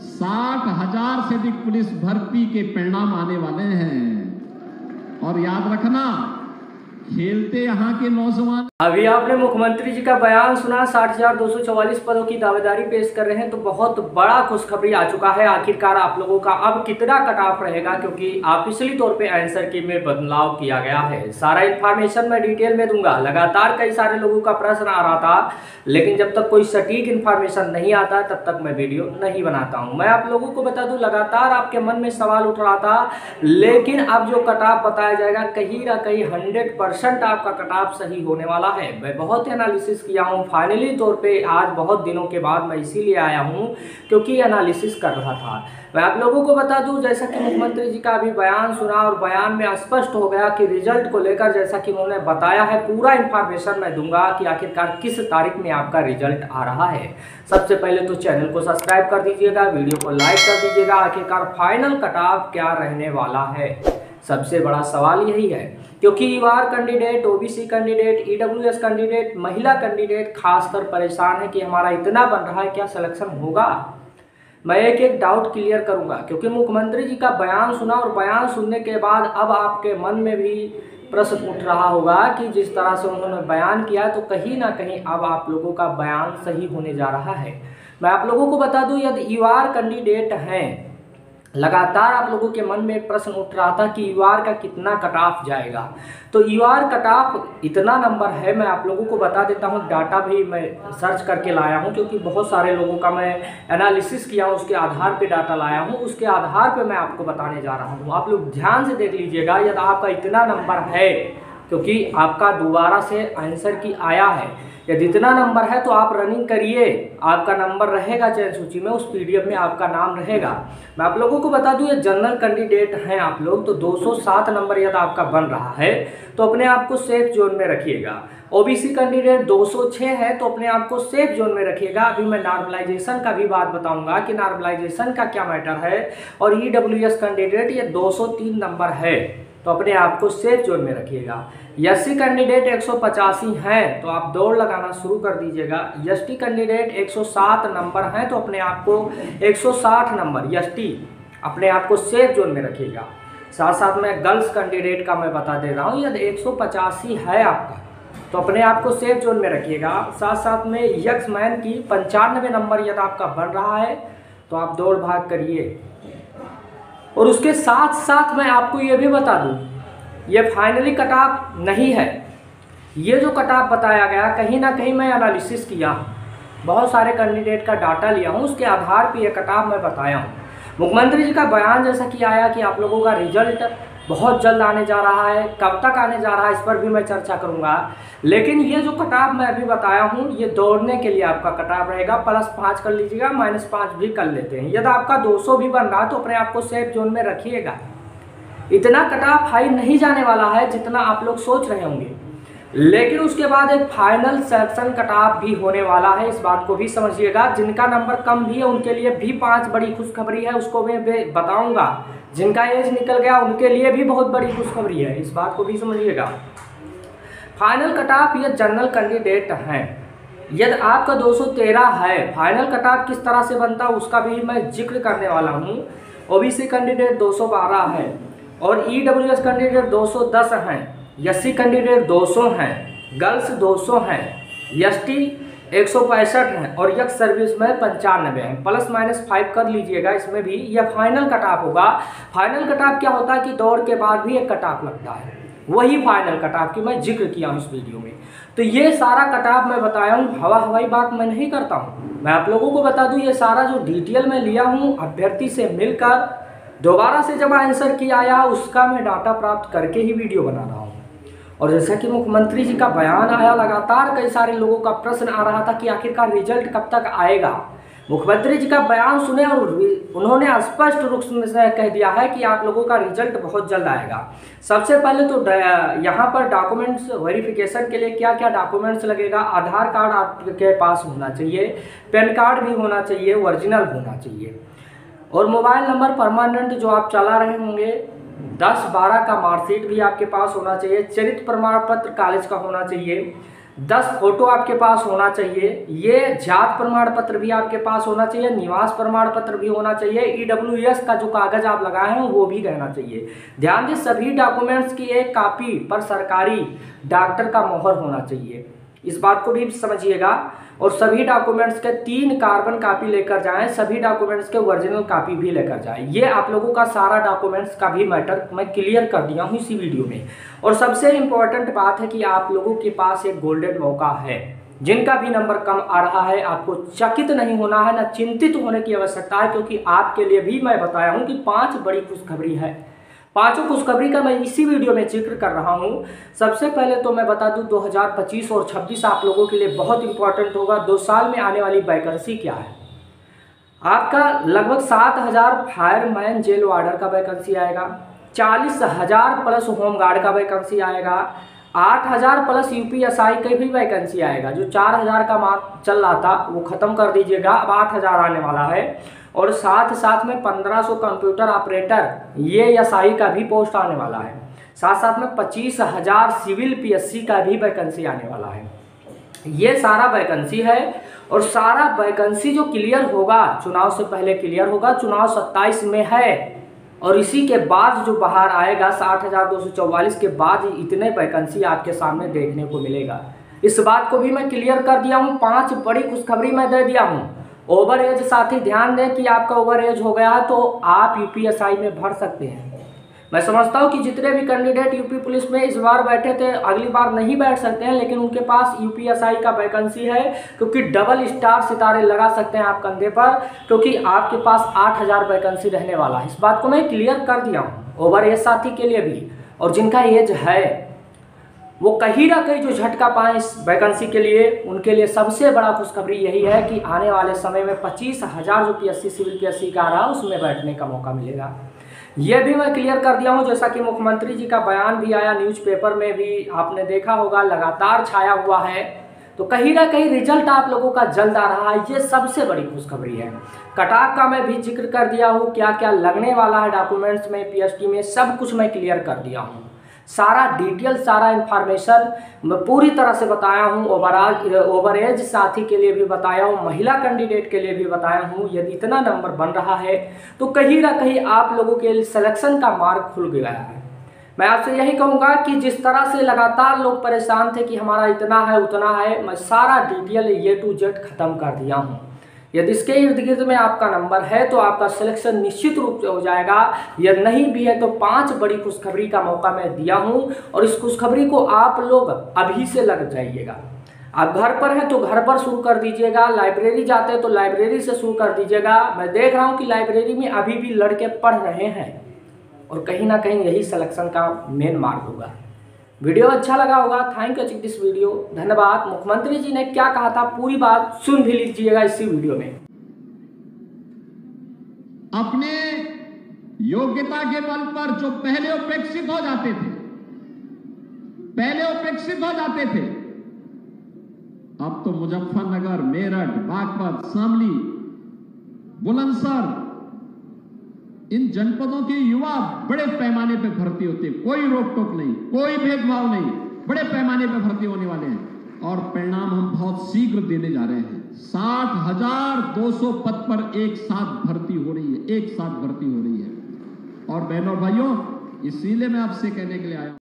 60,000 से अधिक पुलिस भर्ती के परिणाम आने वाले हैं। और याद रखना, खेलते यहाँ के नौजवान। अभी आपने मुख्यमंत्री जी का बयान सुना, 60,244 पदों की दावेदारी पेश कर रहे हैं, तो बहुत बड़ा खुशखबरी आ चुका है। आखिरकार आप लोगों का अब कितना कट ऑफ रहेगा, क्योंकि ऑफिशियली तौर पे आंसर की में बदलाव किया गया है। सारा इन्फॉर्मेशन मैं डिटेल में दूंगा। लगातार कई सारे लोगों का प्रश्न आ रहा था, लेकिन जब तक कोई सटीक इन्फॉर्मेशन नहीं आता तब तक मैं वीडियो नहीं बनाता हूँ। मैं आप लोगों को बता दूं, लगातार आपके मन में सवाल उठ रहा था, लेकिन अब जो कट ऑफ बताया जाएगा कहीं ना कहीं 100% आपका कट ऑफ सही होने वाला है। मैं बहुत एनालिसिस किया हूं, फाइनली तौर पे आज बहुत दिनों के बाद मैं इसीलिए आया हूं क्योंकि एनालिसिस कर रहा था। मैं आप लोगों को बता दूं, जैसा कि मुख्यमंत्री जी का अभी बयान सुना और बयान में स्पष्ट हो गया कि रिजल्ट को लेकर जैसा कि उन्होंने बताया है, पूरा इंफॉर्मेशन मैं दूंगा कि आखिरकार किस तारीख में आपका रिजल्ट आ रहा है। सबसे पहले तो चैनल को सब्सक्राइब कर दीजिएगा, वीडियो को लाइक कर दीजिएगा। आखिरकार फाइनल कट ऑफ क्या रहने वाला है, सबसे बड़ा सवाल यही है, क्योंकि ER candidate, OBC candidate, EWS candidate, महिला कैंडिडेट खासकर परेशान है कि हमारा इतना बन रहा है, क्या सिलेक्शन होगा। मैं एक एक डाउट क्लियर करूंगा, क्योंकि मुख्यमंत्री जी का बयान सुना और बयान सुनने के बाद अब आपके मन में भी प्रश्न उठ रहा होगा कि जिस तरह से उन्होंने बयान किया तो कहीं ना कहीं अब आप लोगों का बयान सही होने जा रहा है। मैं आप लोगों को बता दूं, यदि ईआर कैंडिडेट हैं, लगातार आप लोगों के मन में एक प्रश्न उठ रहा था कि ईआर का कितना कट ऑफ जाएगा। तो ईआर कट ऑफ इतना नंबर है, मैं आप लोगों को बता देता हूं। डाटा भी मैं सर्च करके लाया हूं, क्योंकि बहुत सारे लोगों का मैं एनालिसिस किया हूं, उसके आधार पे डाटा लाया हूं, उसके आधार पे मैं आपको बताने जा रहा हूं। आप लोग ध्यान से देख लीजिएगा। यदि आपका इतना नंबर है, क्योंकि आपका दोबारा से आंसर की आया है, यदि इतना नंबर है तो आप रनिंग करिए, आपका नंबर रहेगा चयन सूची में, उस पीडीएफ में आपका नाम रहेगा। मैं आप लोगों को बता दूं, ये जनरल कैंडिडेट हैं आप लोग, तो 207 नंबर यदि आपका बन रहा है तो अपने आप को सेफ जोन में रखिएगा। ओबीसी कैंडिडेट 206 है तो अपने आप को सेफ जोन में रखिएगा। अभी मैं नॉर्मलाइजेशन का भी बात बताऊंगा कि नॉर्मलाइजेशन का क्या मैटर है। और ईडब्ल्यूएस कैंडिडेट ये 203 नंबर है तो अपने आप को सेफ जोन में रखिएगा। एससी कैंडिडेट 185 हैं तो आप दौड़ लगाना शुरू कर दीजिएगा। एसटी कैंडिडेट 107 नंबर हैं तो अपने आप को 160 नंबर एसटी अपने आप को सेफ जोन में रखिएगा। साथ साथ में गर्ल्स कैंडिडेट का मैं बता दे रहा हूँ, यदि 185 है आपका तो अपने आप को सेफ जोन में रखिएगा। साथ साथ में यक्स मैन की 95 नंबर यदि आपका बन रहा है तो आप दौड़ भाग करिए। और उसके साथ साथ मैं आपको ये भी बता दूं, ये फाइनली कट ऑफ नहीं है। ये जो कट ऑफ बताया गया, कहीं ना कहीं मैं एनालिसिस किया, बहुत सारे कैंडिडेट का डाटा लिया हूँ, उसके आधार पे ये कट ऑफ मैं बताया हूँ। मुख्यमंत्री जी का बयान जैसा कि आया कि आप लोगों का रिजल्ट बहुत जल्द आने जा रहा है, कब तक आने जा रहा है इस पर भी मैं चर्चा करूंगा। लेकिन ये जो कट ऑफ मैं अभी बताया हूँ, ये दौड़ने के लिए आपका कट ऑफ रहेगा। +5 कर लीजिएगा, -5 भी कर लेते हैं। यदि आपका 200 भी बन रहा तो अपने आप को सेफ जोन में रखिएगा। इतना कट ऑफ हाई नहीं जाने वाला है जितना आप लोग सोच रहे होंगे, लेकिन उसके बाद एक फाइनल सेक्शन कट ऑफ भी होने वाला है, इस बात को भी समझिएगा। जिनका नंबर कम भी है उनके लिए भी 5 बड़ी खुशखबरी है, उसको मैं बताऊंगा। जिनका एज निकल गया उनके लिए भी बहुत बड़ी खुशखबरी है, इस बात को भी समझिएगा। फाइनल कट ऑफ ये जनरल कैंडिडेट हैं। यदि आपका 213 है, फाइनल कट ऑफ किस तरह से बनता है उसका भी मैं जिक्र करने वाला हूँ। ओबीसी कैंडिडेट 212 है और ईडब्ल्यूएस कैंडिडेट 210 हैं, एससी कैंडिडेट 200 हैं, गर्ल्स 200 हैं, एसटी 165 हैं और यक्स सर्विस में 95 हैं। +-5 कर लीजिएगा इसमें भी। यह फाइनल कट ऑफ होगा। फाइनल कट ऑफ क्या होता है कि दौड़ के बाद भी एक कट ऑफ लगता है, वही फाइनल कट ऑफ की मैं जिक्र किया हूँ इस वीडियो में। तो ये सारा कट ऑफ मैं बताया हूँ, हवाई बात मैं नहीं करता हूँ। मैं आप लोगों को बता दूँ, ये सारा जो डिटेल में लिया हूँ अभ्यर्थी से मिलकर, दोबारा से जब आंसर की आया उसका मैं डाटा प्राप्त करके ही वीडियो बना रहा हूँ। और जैसा कि मुख्यमंत्री जी का बयान आया, लगातार कई सारे लोगों का प्रश्न आ रहा था कि आखिरकार रिजल्ट कब तक आएगा। मुख्यमंत्री जी का बयान सुने और उन्होंने स्पष्ट रूप से कह दिया है कि आप लोगों का रिजल्ट बहुत जल्द आएगा। सबसे पहले तो यहाँ पर डॉक्यूमेंट्स वेरिफिकेशन के लिए क्या क्या डॉक्यूमेंट्स लगेगा। आधार कार्ड आपके पास होना चाहिए, पैन कार्ड भी होना चाहिए, ओरिजिनल होना चाहिए, और मोबाइल नंबर परमानेंट जो आप चला रहे होंगे 10-12 का मार्कशीट भी आपके पास होना चाहिए। चरित्र प्रमाण पत्र कॉलेज का होना चाहिए। 10 फोटो आपके पास होना चाहिए। ये जात प्रमाण पत्र भी आपके पास होना चाहिए, निवास प्रमाण पत्र भी होना चाहिए, EWS का जो कागज आप लगाए हैं वो भी रहना चाहिए। ध्यान दें, सभी डॉक्यूमेंट्स की एक कॉपी पर सरकारी डॉक्टर का मोहर होना चाहिए, इस बात को भी समझिएगा। और सभी डॉक्यूमेंट्स के 3 कार्बन कॉपी लेकर जाएं, सभी डॉक्यूमेंट्स के ओरिजिनल कॉपी भी लेकर जाएं। ये आप लोगों का सारा डॉक्यूमेंट्स का भी मैटर मैं क्लियर कर दिया हूं इसी वीडियो में। और सबसे इम्पोर्टेंट बात है कि आप लोगों के पास एक गोल्डन मौका है। जिनका भी नंबर कम आ रहा है, आपको चकित नहीं होना है, ना चिंतित होने की आवश्यकता है, क्योंकि आपके लिए भी मैं बताया हूँ कि 5 बड़ी खुशखबरी है। 5 खुशखबरी का मैं इसी वीडियो में जिक्र कर रहा हूं। सबसे पहले तो मैं बता दूं 2025 और 26 आप लोगों के लिए बहुत इंपॉर्टेंट होगा। 2 साल में आने वाली वैकेंसी क्या है। आपका लगभग 7000 फायरमैन जेल वार्डर का वैकेंसी आएगा, 40,000 प्लस होमगार्ड का वैकेंसी आएगा, 8,000 प्लस UPSI का भी वैकेंसी आएगा। जो 4,000 का मार्क चल रहा था वो खत्म कर दीजिएगा, अब 8,000 आने वाला है। और साथ साथ में 1500 कंप्यूटर ऑपरेटर ESI का भी पोस्ट आने वाला है। साथ साथ में 25,000 सिविल PSC का भी वैकेंसी आने वाला है। ये सारा वैकेंसी है और सारा वैकेंसी जो क्लियर होगा चुनाव से पहले क्लियर होगा। चुनाव 27 में है और इसी के बाद जो बाहर आएगा 60,244 के बाद इतने वैकेंसी आपके सामने देखने को मिलेगा। इस बात को भी मैं क्लियर कर दिया हूँ। 5 बड़ी खुशखबरी मैं दे दिया हूँ। ओवर एज साथी ध्यान दें कि आपका ओवर एज हो गया तो आप UPSI में भर सकते हैं। मैं समझता हूं कि जितने भी कैंडिडेट यूपी पुलिस में इस बार बैठे थे अगली बार नहीं बैठ सकते हैं, लेकिन उनके पास UPSI का वैकेंसी है, क्योंकि डबल स्टार सितारे लगा सकते हैं आप कंधे पर, क्योंकि आपके पास 8,000 वैकेंसी रहने वाला है। इस बात को मैं क्लियर कर दिया हूँ ओवर एज साथी के लिए भी। और जिनका एज है वो कहीं ना कहीं जो झटका पाए इस वैकेंसी के लिए, उनके लिए सबसे बड़ा खुशखबरी यही है कि आने वाले समय में 25,000 जो PSC सिविल PSC का आ रहा उसमें बैठने का मौका मिलेगा। यह भी मैं क्लियर कर दिया हूं। जैसा कि मुख्यमंत्री जी का बयान भी आया, न्यूज़पेपर में भी आपने देखा होगा, लगातार छाया हुआ है। तो कहीं ना कहीं रिजल्ट आप लोगों का जल्द आ रहा है, ये सबसे बड़ी खुशखबरी है। कटाव का मैं भी जिक्र कर दिया हूँ, क्या क्या लगने वाला है डॉक्यूमेंट्स में, PST में, सब कुछ मैं क्लियर कर दिया हूँ। सारा डिटेल, सारा इन्फॉर्मेशन मैं पूरी तरह से बताया हूँ। ओवर एज साथी के लिए भी बताया हूँ, महिला कैंडिडेट के लिए भी बताया हूँ। यदि इतना नंबर बन रहा है तो कहीं ना कहीं आप लोगों के सिलेक्शन का मार्ग खुल गया है। मैं आपसे यही कहूँगा कि जिस तरह से लगातार लोग परेशान थे कि हमारा इतना है उतना है, मैं सारा डिटेल A to Z खत्म कर दिया हूँ। यदि इसके इर्द गिर्द में आपका नंबर है तो आपका सिलेक्शन निश्चित रूप से हो जाएगा। यदि नहीं भी है तो 5 बड़ी खुशखबरी का मौका मैं दिया हूं और इस खुशखबरी को आप लोग अभी से लग जाइएगा। आप घर पर हैं तो घर पर शुरू कर दीजिएगा, लाइब्रेरी जाते हैं तो लाइब्रेरी से शुरू कर दीजिएगा। मैं देख रहा हूं कि लाइब्रेरी में अभी भी लड़के पढ़ रहे हैं और कहीं ना कहीं यही सिलेक्शन का मेन मार्ग होगा। वीडियो अच्छा लगा होगा, थैंक यू दिस वीडियो, धन्यवाद। मुख्यमंत्री जी ने क्या कहा था पूरी बात सुन भी लीजिएगा इसी वीडियो में। अपने योग्यता के बल पर जो पहले उपेक्षित हो जाते थे, अब तो मुजफ्फरनगर, मेरठ, बागपत, शामली, बुलंदशहर, इन जनपदों के युवा बड़े पैमाने पर भर्ती होते हैं। कोई रोक टोक नहीं, कोई भेदभाव नहीं, बड़े पैमाने पर भर्ती होने वाले हैं और परिणाम हम बहुत शीघ्र देने जा रहे हैं। 60,200 पद पर एक साथ भर्ती हो रही है, और बहनों और भाइयों, इसीलिए मैं आपसे कहने के लिए आया हूं।